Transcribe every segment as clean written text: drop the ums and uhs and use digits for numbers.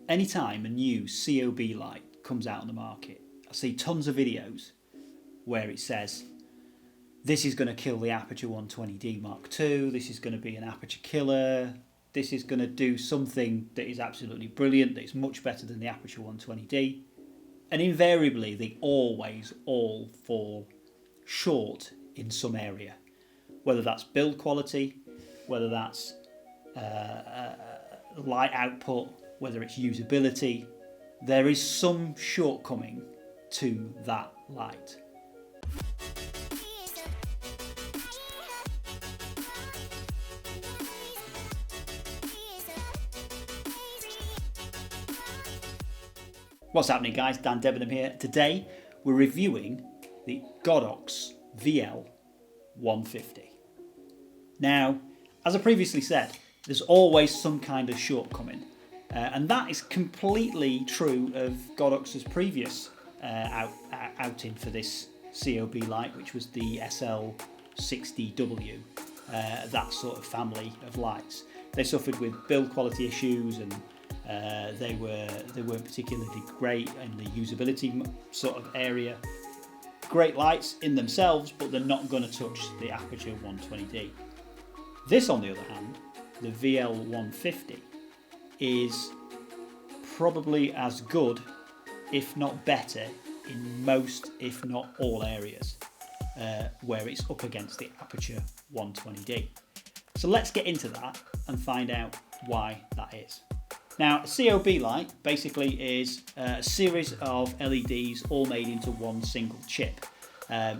anytime a new COB light comes out on the market, I see tons of videos where it says, this is going to kill the Aputure 120D Mark II, this is going to be an aperture killer, this is going to do something that is absolutely brilliant, that is much better than the Aputure 120D. And invariably, they always all fall short in some area. Whether that's build quality, whether that's light output, whether it's usability, there is some shortcoming to that light. What's happening, guys? Dan Debenham here. Today we're reviewing the Godox VL150. Now, as I previously said, there's always some kind of shortcoming, and that is completely true of Godox's previous outing for this COB light, which was the SL60W, that sort of family of lights. They suffered with build quality issues, and they weren't particularly great in the usability sort of area. Great lights in themselves, but they're not going to touch the Aputure 120D. This, on the other hand, the VL150, is probably as good, if not better, in most, if not all areas where it's up against the Aputure 120D. So let's get into that and find out why that is. Now, a COB light basically is a series of LEDs all made into one single chip,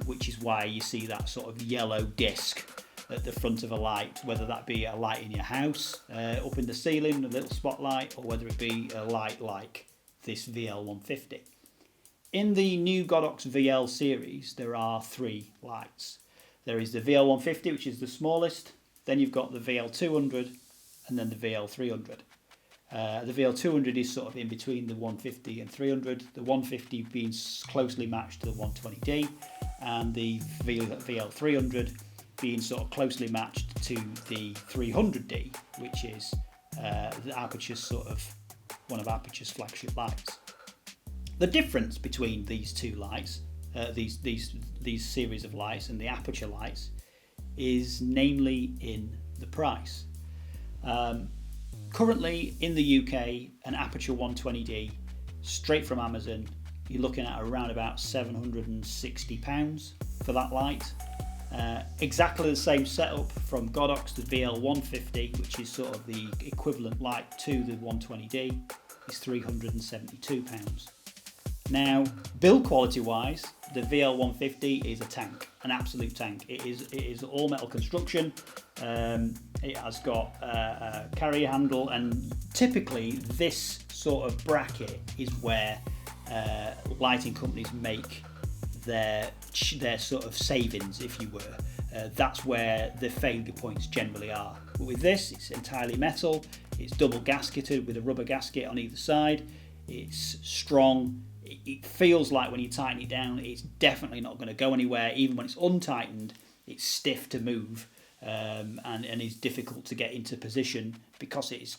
which is why you see that sort of yellow disc at the front of a light, whether that be a light in your house, up in the ceiling, a little spotlight, or whether it be a light like this VL150. In the new Godox VL series, there are three lights. There is the VL150, which is the smallest, then you've got the VL200, and then the VL300. The VL200 is sort of in between the 150 and 300, the 150 being closely matched to the 120D, and the VL300 being sort of closely matched to the 300D, which is the Aputure's sort of one of Aputure's flagship lights. The difference between these two lights, these series of lights, and the Aputure lights, is namely in the price. Currently in the UK, an Aputure 120D, straight from Amazon, you're looking at around about £760 for that light. Exactly the same setup from Godox, the VL150, which is sort of the equivalent light to the 120D, is £372. Now, build quality wise, the VL150 is a tank, an absolute tank. It is all metal construction. It has got a carrier handle, and typically this sort of bracket is where lighting companies make their sort of savings, if you were. That's where the failure points generally are. But with this, it's entirely metal. It's double gasketed with a rubber gasket on either side. It's strong. It feels like when you tighten it down, it's definitely not going to go anywhere. Even when it's untightened, it's stiff to move, and is difficult to get into position because it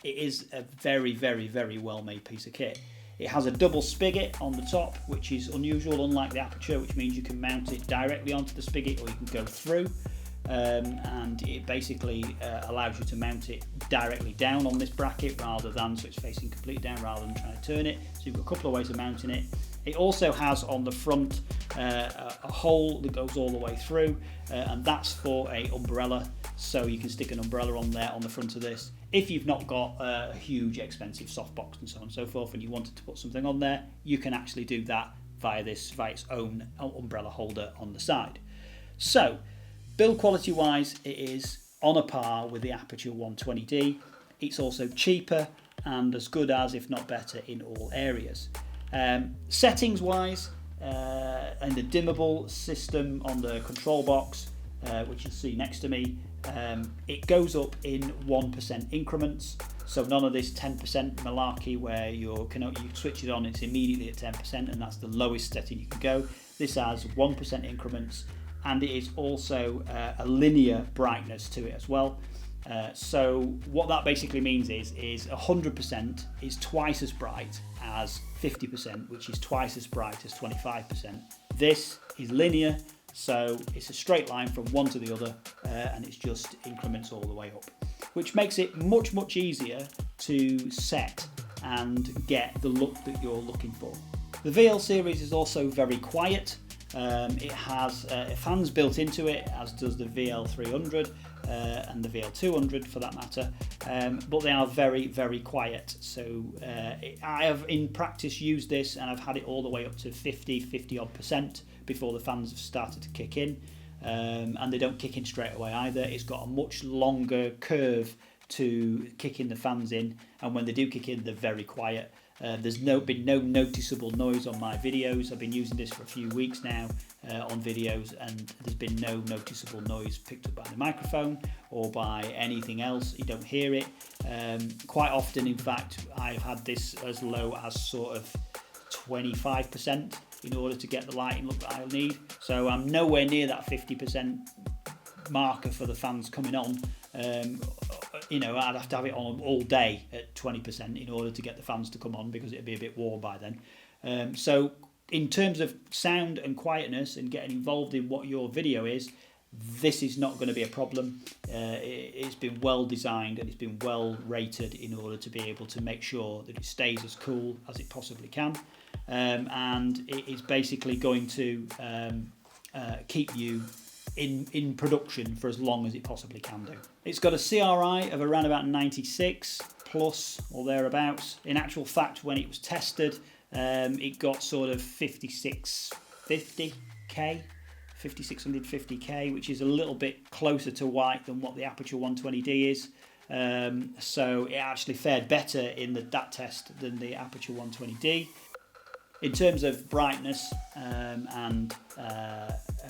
is a very, very, very well made piece of kit. It has a double spigot on the top, which is unusual, unlike the Aputure, which means you can mount it directly onto the spigot or you can go through. And it basically allows you to mount it directly down on this bracket rather than, so it's facing completely down rather than trying to turn it. So you've got a couple of ways of mounting it. It also has on the front a hole that goes all the way through, and that's for a umbrella, so you can stick an umbrella on there on the front of this. If you've not got a huge expensive softbox and so on and so forth, and you wanted to put something on there, you can actually do that via its own umbrella holder on the side. So, build quality wise, it is on a par with the Aputure 120D. It's also cheaper and as good as, if not better, in all areas. Settings wise, and the dimmable system on the control box, which you'll see next to me, it goes up in 1% increments. So none of this 10% malarkey where you switch it on, it's immediately at 10%, and that's the lowest setting you can go. This has 1% increments, and it is also a linear brightness to it as well. So what that basically means is 100% is twice as bright as 50%, which is twice as bright as 25%. This is linear, so it's a straight line from one to the other, and it's just increments all the way up, which makes it much easier to set and get the look that you're looking for. The VL series is also very quiet. It has fans built into it, as does the VL300 and the VL200 for that matter, but they are very quiet. So I have in practice used this, and I've had it all the way up to 50 odd percent before the fans have started to kick in, and they don't kick in straight away either. It's got a much longer curve to kick in the fans in, and when they do kick in, they're very quiet. There's been no noticeable noise on my videos. I've been using this for a few weeks now on videos, and there's been no noticeable noise picked up by the microphone or by anything else. You don't hear it. Quite often, in fact, I've had this as low as sort of 25% in order to get the lighting look that I need. So I'm nowhere near that 50% marker for the fans coming on. I'd have to have it on all day at 20% in order to get the fans to come on, because it'd be a bit warm by then. So in terms of sound and quietness and getting involved in what your video is, this is not going to be a problem. It's been well designed and it's been well rated in order to be able to make sure that it stays as cool as it possibly can, and it is basically going to keep you in production for as long as it possibly can do. It's got a CRI of around about 96 plus or thereabouts. In actual fact, when it was tested, it got sort of 5650K, which is a little bit closer to white than what the Aputure 120D is. So it actually fared better in that test than the Aputure 120D. In terms of brightness and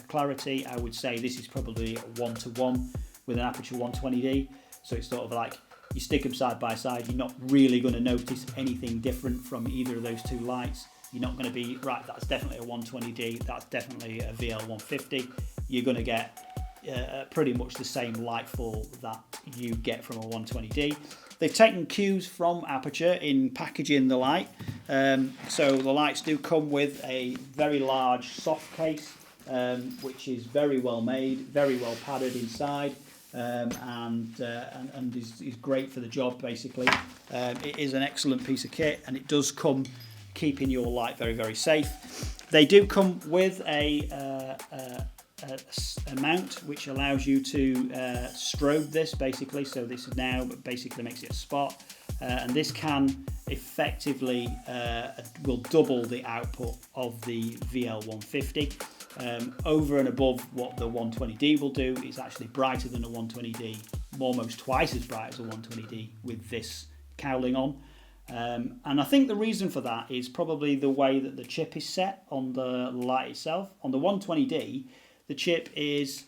clarity, I would say this is probably 1-to-1 with an Aputure 120D. So it's sort of like you stick them side by side, you're not really going to notice anything different from either of those two lights. You're not going to be, right, that's definitely a 120D, that's definitely a VL150. You're going to get pretty much the same light fall that you get from a 120D. They've taken cues from Aputure in packaging the light. So the lights do come with a very large soft case, which is very well made, very well padded inside, and is great for the job basically. It is an excellent piece of kit, and it does come keeping your light very safe. They do come with a mount which allows you to strobe this basically. So this now basically makes it a spot, and this can effectively will double the output of the VL150. Over and above what the 120D will do, it's actually brighter than a 120D, almost twice as bright as a 120D with this cowling on. And I think the reason for that is probably the way that the chip is set on the light itself. On the 120D, the chip is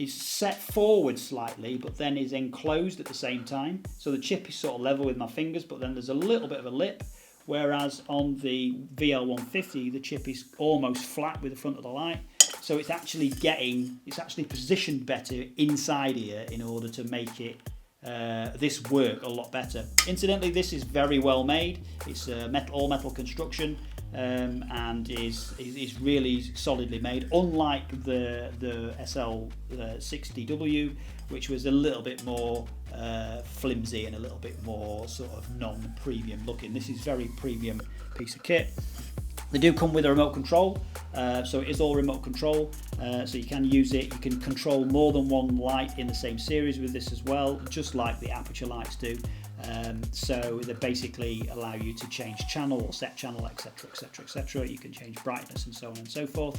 set forward slightly, but then is enclosed at the same time. So the chip is sort of level with my fingers, but then there's a little bit of a lip. Whereas on the VL150, the chip is almost flat with the front of the light. So it's actually positioned better inside here in order to make it this work a lot better. Incidentally, this is very well made. It's all metal construction, and is really solidly made. Unlike the SL60W, which was a little bit more flimsy and a little bit more sort of non-premium looking. This is very premium piece of kit. They do come with a remote control, so it is all remote control, so you can use it. You can control more than one light in the same series with this as well, just like the Aputure lights do. So they basically allow you to change channel or set channel, etc. You can change brightness and so on and so forth.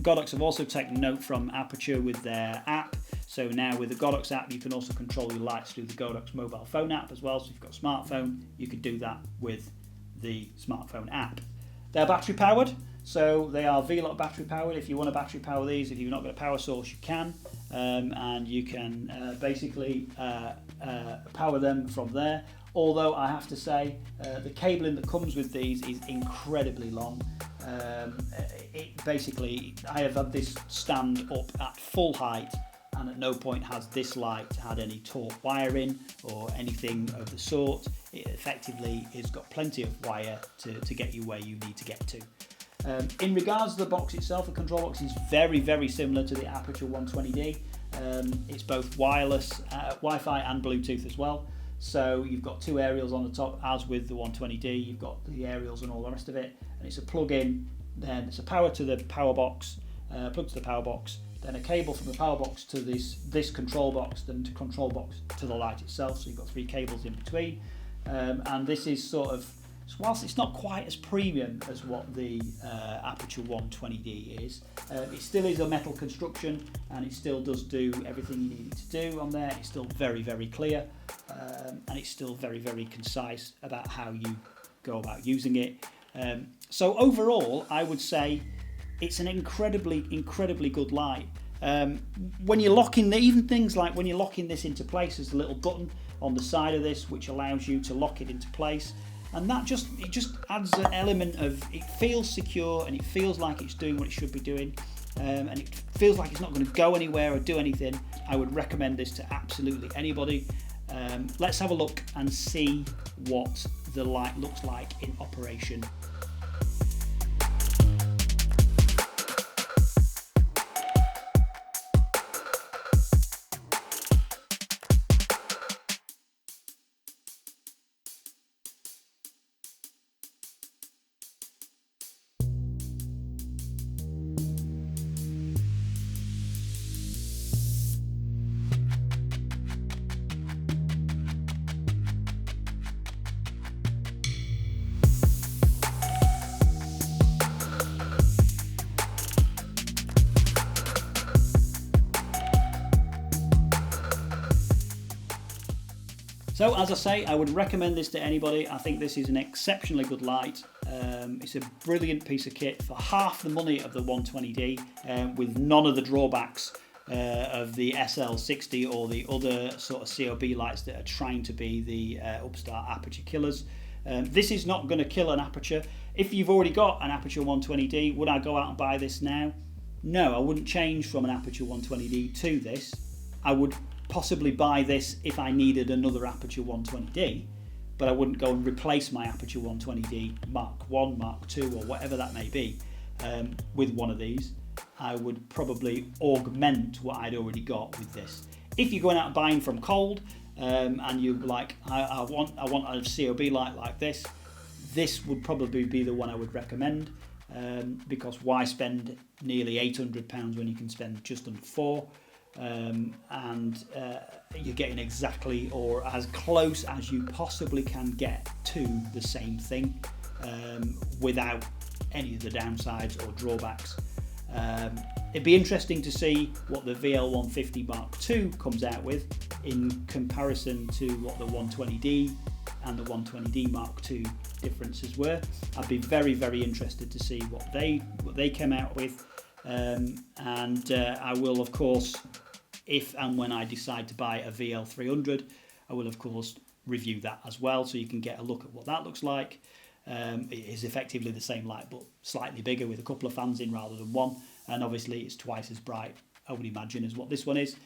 Godox have also taken note from Aputure with their app. So now with the Godox app, you can also control your lights through the Godox mobile phone app as well. So if you've got a smartphone, you could do that with the smartphone app. They're battery powered, so they are V-Lock battery powered. If you want to battery power these, if you've not got a power source, you can, and you can basically power them from there. Although I have to say, the cabling that comes with these is incredibly long. I have had this stand up at full height, and at no point has this light had any taut wiring or anything of the sort. It effectively has got plenty of wire to get you where you need to get to. In regards to the box itself, the control box is very, very similar to the Aputure 120D. It's both wireless, Wi-Fi and Bluetooth as well. So you've got two aerials on the top, as with the 120D. You've got the aerials and all the rest of it, and it's a plug-in. Then it's a power to the power box, plug to the power box. Then a cable from the power box to this control box, then to control box to the light itself. So you've got three cables in between, and this is sort of, whilst it's not quite as premium as what the Aputure 120D is, it still is a metal construction, and it still does do everything you need it to do on there. It's still very, very clear, and it's still very, very concise about how you go about using it. So overall, I would say it's an incredibly, incredibly good light. When you're locking, even things like when you're locking this into place, there's a little button on the side of this which allows you to lock it into place. And that just adds an element of, it feels secure and it feels like it's doing what it should be doing, and it feels like it's not going to go anywhere or do anything. I would recommend this to absolutely anybody. Let's have a look and see what the light looks like in operation. So as I say, I would recommend this to anybody. I think this is an exceptionally good light. It's a brilliant piece of kit for half the money of the 120D, with none of the drawbacks of the SL60 or the other sort of COB lights that are trying to be the upstart Aputure killers. This is not going to kill an Aputure. If you've already got an Aputure 120D, would I go out and buy this now? No, I wouldn't change from an Aputure 120D to this. I would possibly buy this if I needed another Aputure 120D, but I wouldn't go and replace my Aputure 120D Mark 1, Mark 2 or whatever that may be with one of these. I would probably augment what I'd already got with this. If you're going out buying from cold and you're like, I want a COB light like this, this would probably be the one I would recommend, because why spend nearly £800 when you can spend just under £400? And you're getting exactly or as close as you possibly can get to the same thing, without any of the downsides or drawbacks. It'd be interesting to see what the VL150 Mark II comes out with in comparison to what the 120D and the 120D Mark II differences were. I'd be very, very interested to see what they came out with. I will, of course, if and when I decide to buy a VL300, I will, of course, review that as well, so you can get a look at what that looks like. It is effectively the same light, but slightly bigger with a couple of fans in rather than one, and obviously it's twice as bright, I would imagine, as what this one is,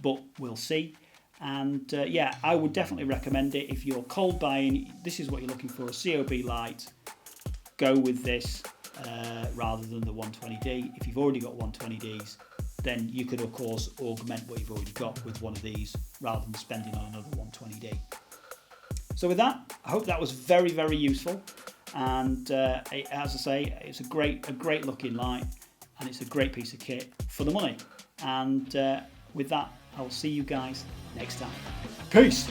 but we'll see. And yeah, I would definitely recommend it if you're cold buying. This is what you're looking for, a COB light. Go with this rather than the 120D. If you've already got 120Ds, then you could, of course, augment what you've already got with one of these rather than spending on another 120D. So with that, I hope that was very, very useful. And as I say, it's a great looking light, and it's a great piece of kit for the money. And with that, I will see you guys next time. Peace.